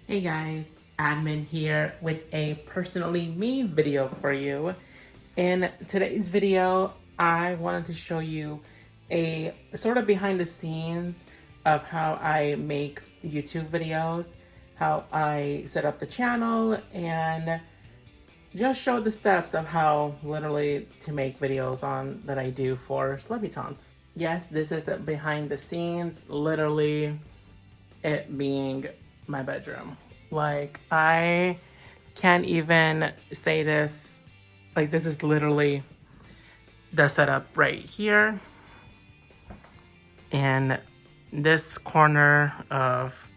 Hey guys, admin here with a personally me video for you. In today's video, I wanted to show you a sort of behind the scenes of how I make YouTube videos, how I set up the channel, and just show the steps of how literally to make videos on that I do for Celebritants. Yes, this is behind the scenes, literally it being my bedroom. Like, I can't even say this. Like, this is literally the setup right here. In this corner of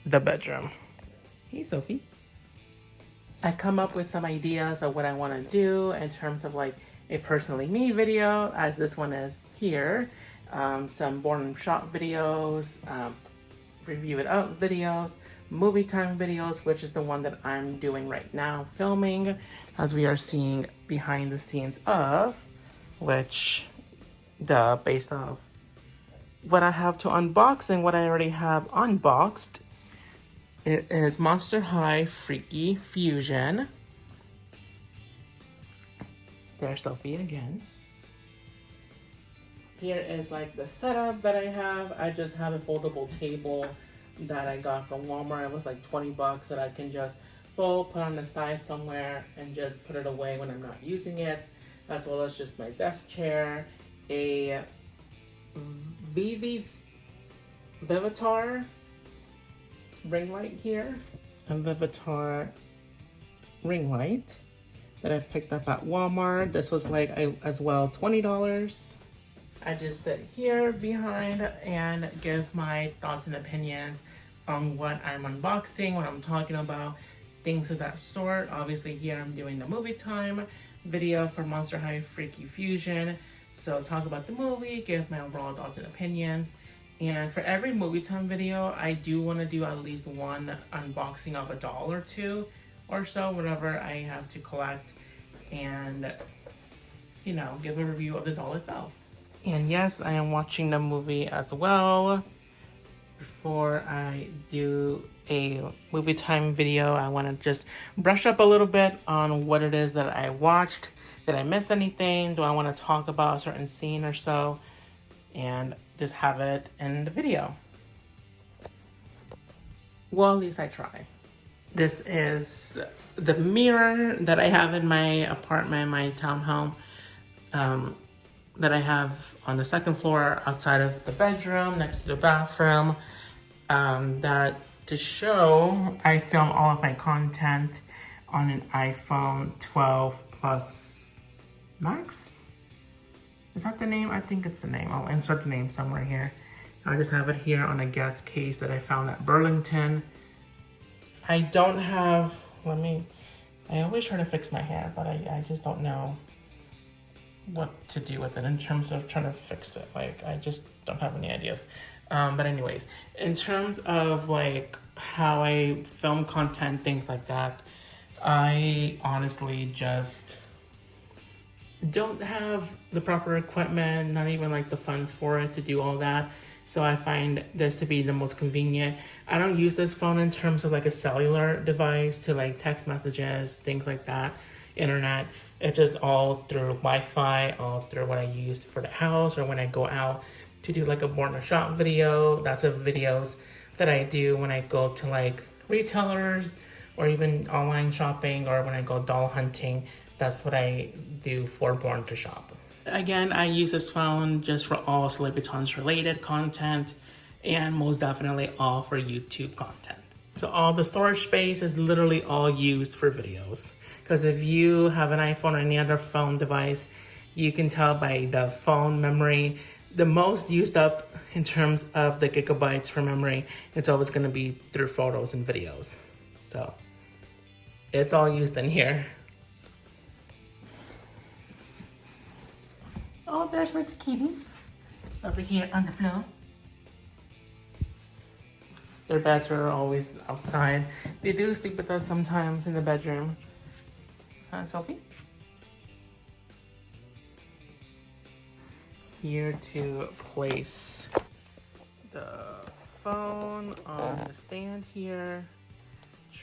the bedroom. Hey, Sophie. I come up with some ideas of what I want to do in terms of like a personally me video, as this one is here. Some born and shop videos, review it up videos, movie time videos, which is the one that I'm doing right now, filming, as we are seeing behind the scenes of, which based off what I have to unbox and what I already have unboxed. It is Monster High Freaky Fusion. There's Sophie again. Here is like the setup that I have. I just have a foldable table that I got from Walmart. It was like 20 bucks that I can just fold, put on the side somewhere, and just put it away when I'm not using it. As well as just my desk chair, a Vivitar ring light here. A Vivitar ring light that I picked up at Walmart. This was like as well $20. I just sit here behind and give my thoughts and opinions on what I'm unboxing, what I'm talking about, things of that sort. Obviously here I'm doing the movie time video for Monster High Freaky Fusion. So talk about the movie, give my overall thoughts and opinions. And for every movie time video, I do want to do at least one unboxing of a doll or two or so, whatever I have to collect, and, you know, give a review of the doll itself. And yes, I am watching the movie as well. Before I do a movie time video, I want to just brush up a little bit on what it is that I watched. Did I miss anything? Do I want to talk about a certain scene or so? And just have it in the video. Well, at least I try. This is the mirror that I have in my apartment, my townhome, that I have on the second floor outside of the bedroom, next to the bathroom. That to show, I film all of my content on an iPhone 12 Plus Max. Is that the name? I think it's the name. I'll insert the name somewhere here. I just have it here on a guest case that I found at Burlington. I don't have, I always try to fix my hair, but I just don't know what to do with it in terms of trying to fix it. Like, I just don't have any ideas. But anyways, in terms of like how I film content, things like that, I honestly just don't have the proper equipment, not even like the funds for it to do all that. So I find this to be the most convenient. I don't use this phone in terms of like a cellular device to like text messages, things like that, internet. It's just all through Wi-Fi, all through what I use for the house, or when I go out to do like a born or shop video. That's the videos that I do when I go to like retailers or even online shopping, or when I go doll hunting. That's what I do for born to shop. Again, I use this phone just for all Celebritants related content, and most definitely all for YouTube content. So all the storage space is literally all used for videos. Because if you have an iPhone or any other phone device, you can tell by the phone memory, the most used up in terms of the gigabytes for memory, it's always going to be through photos and videos. So it's all used in here. Oh, there's my Takiti over here on the floor. Their beds are always outside. They do sleep with us sometimes in the bedroom. Sophie? Here to place the phone on the stand here.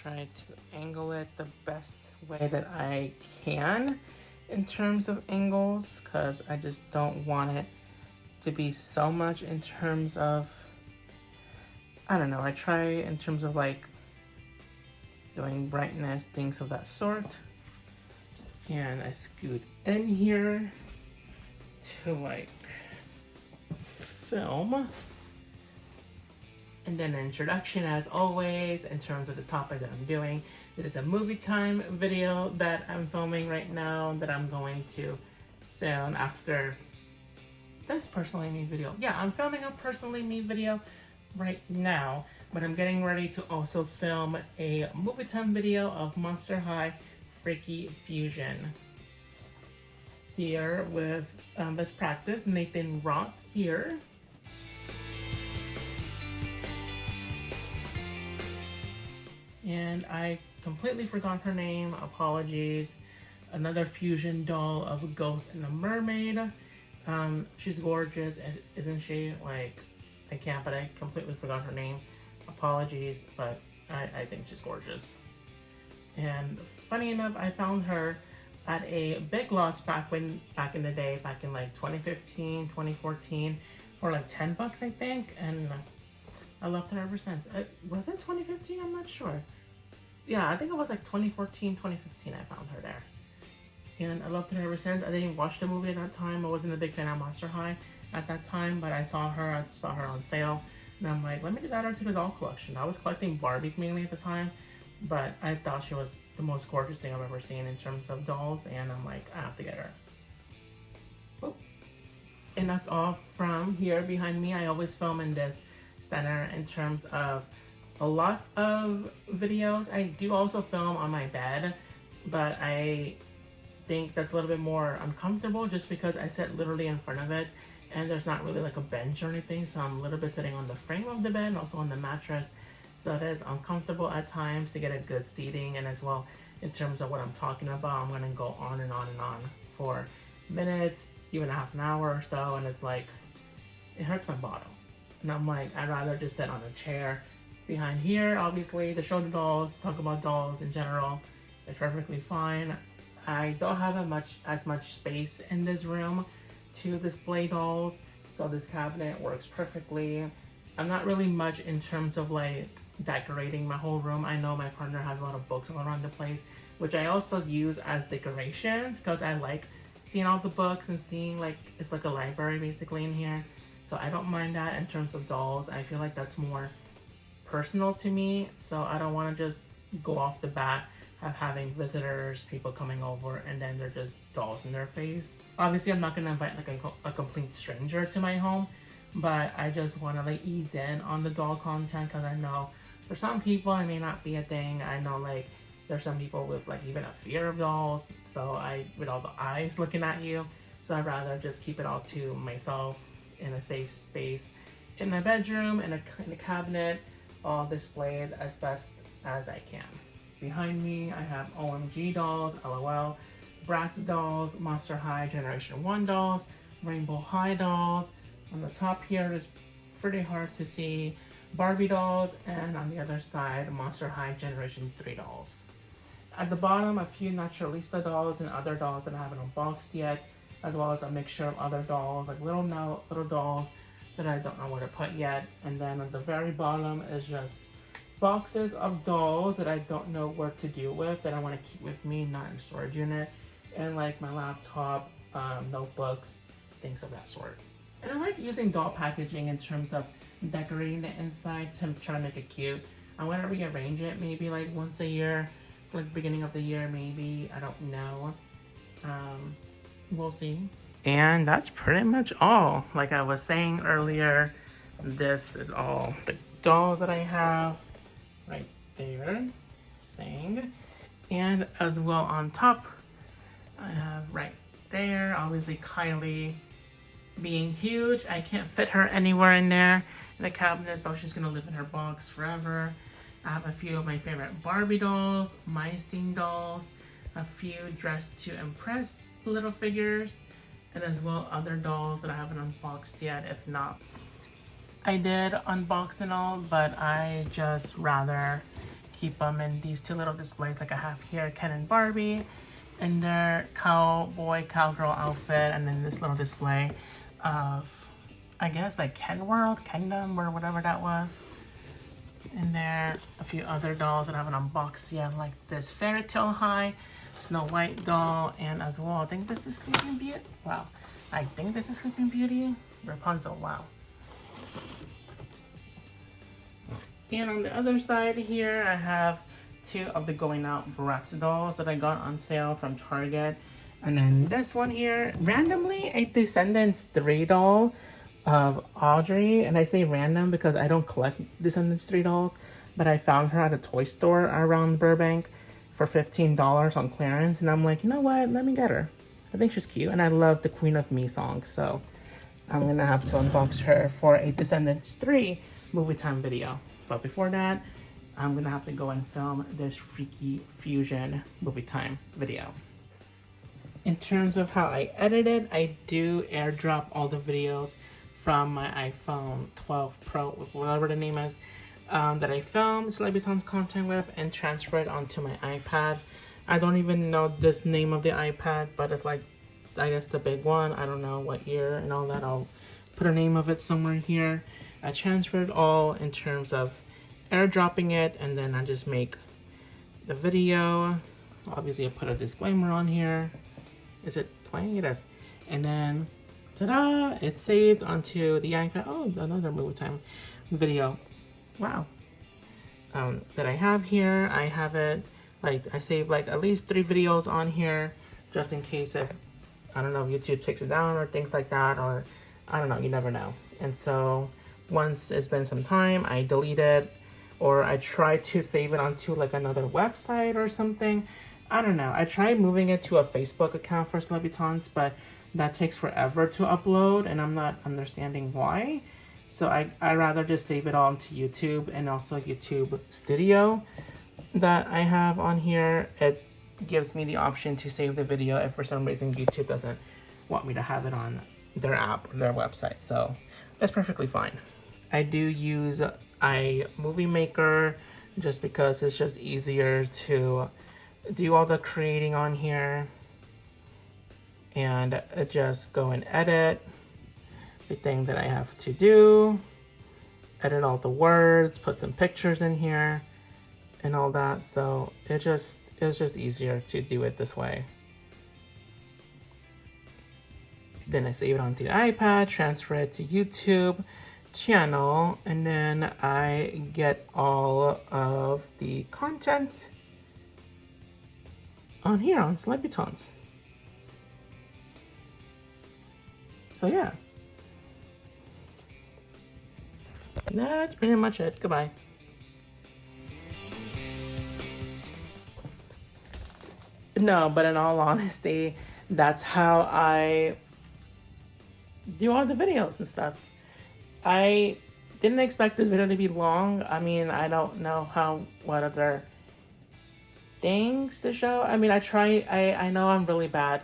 try to angle it the best way that I can in terms of angles, because I just don't want it to be so much in terms of, I don't know, I try in terms of like doing brightness, things of that sort. And I scoot in here to like film. And then an introduction as always in terms of the topic that I'm doing. It is a movie time video that I'm filming right now that I'm going to soon after this personally me video. Yeah, I'm filming a personally me video right now, but I'm getting ready to also film a movie time video of Monster High Freaky Fusion. Here with Best Practice, Nathan Roth here. And I completely forgot her name, apologies. Another fusion doll of a ghost and a mermaid. She's gorgeous, isn't she? Like, I can't, but I completely forgot her name. Apologies, but I think she's gorgeous. And funny enough, I found her at a Big Lots back in the day, back in like 2015, 2014, for like 10 bucks, I think. And I loved her ever since. Was it 2015? I'm not sure. Yeah, I think it was like 2014, 2015 I found her there. And I loved her ever since. I didn't watch the movie at that time. I wasn't a big fan of Monster High at that time, but I saw her on sale. And I'm like, let me just add her to the doll collection. I was collecting Barbies mainly at the time, but I thought she was the most gorgeous thing I've ever seen in terms of dolls, and I'm like, I have to get her. Oh. And that's all from here behind me. I always film in this center in terms of a lot of videos. I do also film on my bed, but I think that's a little bit more uncomfortable just because I sit literally in front of it and there's not really like a bench or anything, so I'm a little bit sitting on the frame of the bed and also on the mattress, so it is uncomfortable at times to get a good seating. And as well, in terms of what I'm talking about, I'm gonna go on and on and on for minutes, even a half an hour or so, and it's like, it hurts my bottom. And I'm like, I'd rather just sit on a chair. Behind here, obviously, to show the dolls, talk about dolls in general, it's perfectly fine. I don't have as much space in this room to display dolls, so this cabinet works perfectly. I'm not really much in terms of like decorating my whole room. I know my partner has a lot of books all around the place, which I also use as decorations because I like seeing all the books and seeing like it's like a library basically in here. So I don't mind that. In terms of dolls, I feel like that's more personal to me, so I don't want to just go off the bat having visitors, people coming over, and then they're just dolls in their face. Obviously, I'm not going to invite like a complete stranger to my home, but I just want to like ease in on the doll content because I know for some people it may not be a thing. I know like there's some people with like even a fear of dolls, so with all the eyes looking at you, so I'd rather just keep it all to myself in a safe space in my bedroom, in a cabinet, all displayed as best as I can. Behind me, I have OMG dolls, LOL, Bratz dolls, Monster High Generation 1 dolls, Rainbow High dolls. On the top here, it's pretty hard to see Barbie dolls, and on the other side, Monster High Generation 3 dolls. At the bottom, a few Naturalista dolls and other dolls that I haven't unboxed yet, as well as a mixture of other dolls, like little dolls that I don't know where to put yet. And then at the very bottom is just boxes of dolls that I don't know what to do with, that I want to keep with me, not in a storage unit, and like my laptop, notebooks, things of that sort. And I like using doll packaging in terms of decorating the inside to try to make it cute. I want to rearrange it maybe like once a year, like beginning of the year maybe, I don't know. We'll see. And that's pretty much all. Like I was saying earlier, this is all the dolls that I have right there, saying. And as well on top, I have right there, obviously Kylie being huge. I can't fit her anywhere in there in the cabinet, so she's gonna live in her box forever. I have a few of my favorite Barbie dolls, my scene dolls, a few Dressed to Impress little figures, and as well other dolls that I haven't unboxed yet. If not, I did unbox and all, but I just rather keep them in these two little displays like I have here, Ken and Barbie, in their cowboy, cowgirl outfit, and then this little display of, I guess, like Ken World, Kendom, or whatever that was. And there a few other dolls that I haven't unboxed yet, like this Fairy Tale High Snow White doll, and as well, I think this is Sleeping Beauty. Wow, I think this is Sleeping Beauty. Rapunzel, wow. And on the other side here, I have two of the Going Out Bratz dolls that I got on sale from Target. And then this one here, randomly a Descendants 3 doll of Audrey. And I say random because I don't collect Descendants 3 dolls, but I found her at a toy store around Burbank for $15 on clearance. And I'm like, you know what, let me get her. I think she's cute, and I love the Queen of Me song, so I'm gonna have to unbox her for a Descendants 3 movie time video. But before that, I'm gonna have to go and film this Freaky Fusion movie time video. In terms of how I edit it, I do airdrop all the videos from my iPhone 12 Pro, whatever the name is, that I filmed Celebritants content with, and transfer it onto my iPad. I don't even know this name of the iPad, but it's like, I guess the big one. I don't know what year and all that. I'll put a name of it somewhere here. I transferred all in terms of airdropping it, and then I just make the video. Obviously I put a disclaimer on here. Is it playing? It is. And then ta-da, it's saved onto the iPad. Oh, another movie time video. Wow. That I have here. I have it, like, I saved like at least 3 videos on here just in case if, I don't know, if YouTube takes it down or things like that, or I don't know, you never know. And so once it's been some time, I delete it, or I try to save it onto like another website or something. I don't know. I tried moving it to a Facebook account for Celebritants, but that takes forever to upload, and I'm not understanding why. So I rather just save it all onto YouTube, and also YouTube Studio that I have on here. It gives me the option to save the video if for some reason YouTube doesn't want me to have it on their app or their website. So that's perfectly fine. I do use a movie maker just because it's just easier to do all the creating on here and just go and edit everything that I have to do, edit all the words, put some pictures in here and all that. So it's just easier to do it this way. Then I save it onto the iPad, transfer it to YouTube channel, and then I get all of the content on here on Celebritants. So yeah, that's pretty much it. Goodbye. No, but in all honesty, that's how I do all the videos and stuff. I didn't expect this video to be long. I mean, I don't know what other things to show. I mean, I know I'm really bad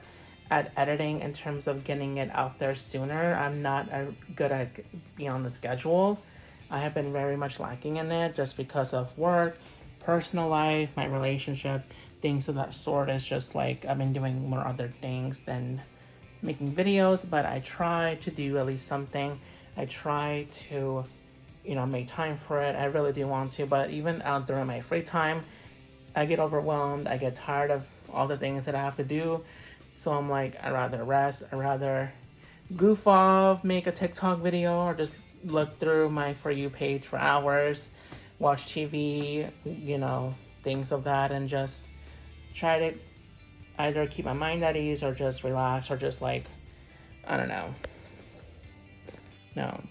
at editing in terms of getting it out there sooner. I'm not good at being on the schedule. I have been very much lacking in it just because of work, personal life, my relationship, things of that sort. It's just like I've been doing more other things than making videos, but I try to do at least something. I try to, make time for it. I really do want to, but even out during my free time, I get overwhelmed. I get tired of all the things that I have to do. So I'm like, I'd rather rest. I'd rather goof off, make a TikTok video, or just look through my For You page for hours, watch TV, things of that, and just try to either keep my mind at ease or just relax or just like, I don't know. No.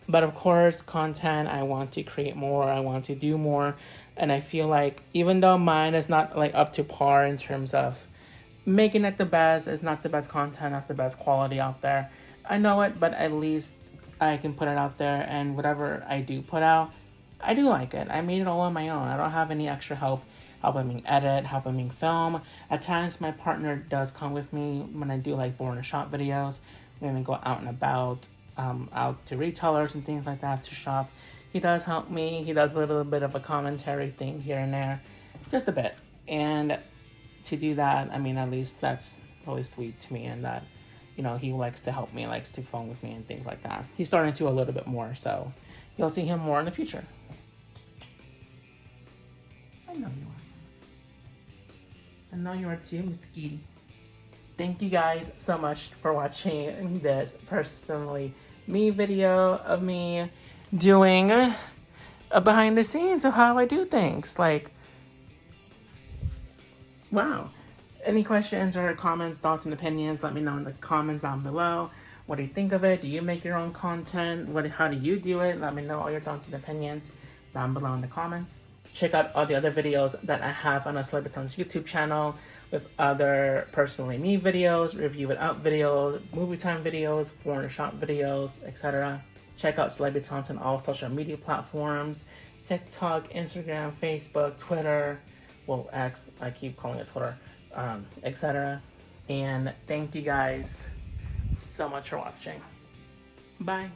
But of course, content, I want to create more. I want to do more. And I feel like even though mine is not like up to par in terms of making it the best, it's not the best content, that's the best quality out there. I know it, but at least I can put it out there, and whatever I do put out, I do like it. I made it all on my own. I don't have any extra help me edit, helping me film. At times my partner does come with me when I do like Born to Shop videos. We even go out and about, out to retailers and things like that to shop. he does help me. He does a little bit of a commentary thing here and there, just a bit. And to do that, I mean, at least that's really sweet to me, and that, you know, he likes to help me, likes to phone with me and things like that. He's starting to a little bit more, so you'll see him more in the future. I know you are. I know you are too, Mr. Kitty. Thank you guys so much for watching this personally me video of me doing a behind the scenes of how I do things. Like, wow. Any questions or comments, thoughts, and opinions, let me know in the comments down below. What do you think of it? Do you make your own content? How do you do it? Let me know all your thoughts and opinions down below in the comments. Check out all the other videos that I have on a Celebritants YouTube channel with other personally me videos, review it out videos, movie time videos, foreign shop videos, etc. Check out Celebritants on all social media platforms: TikTok, Instagram, Facebook, Twitter, well, X, I keep calling it Twitter, etc. And thank you guys so much for watching. Bye.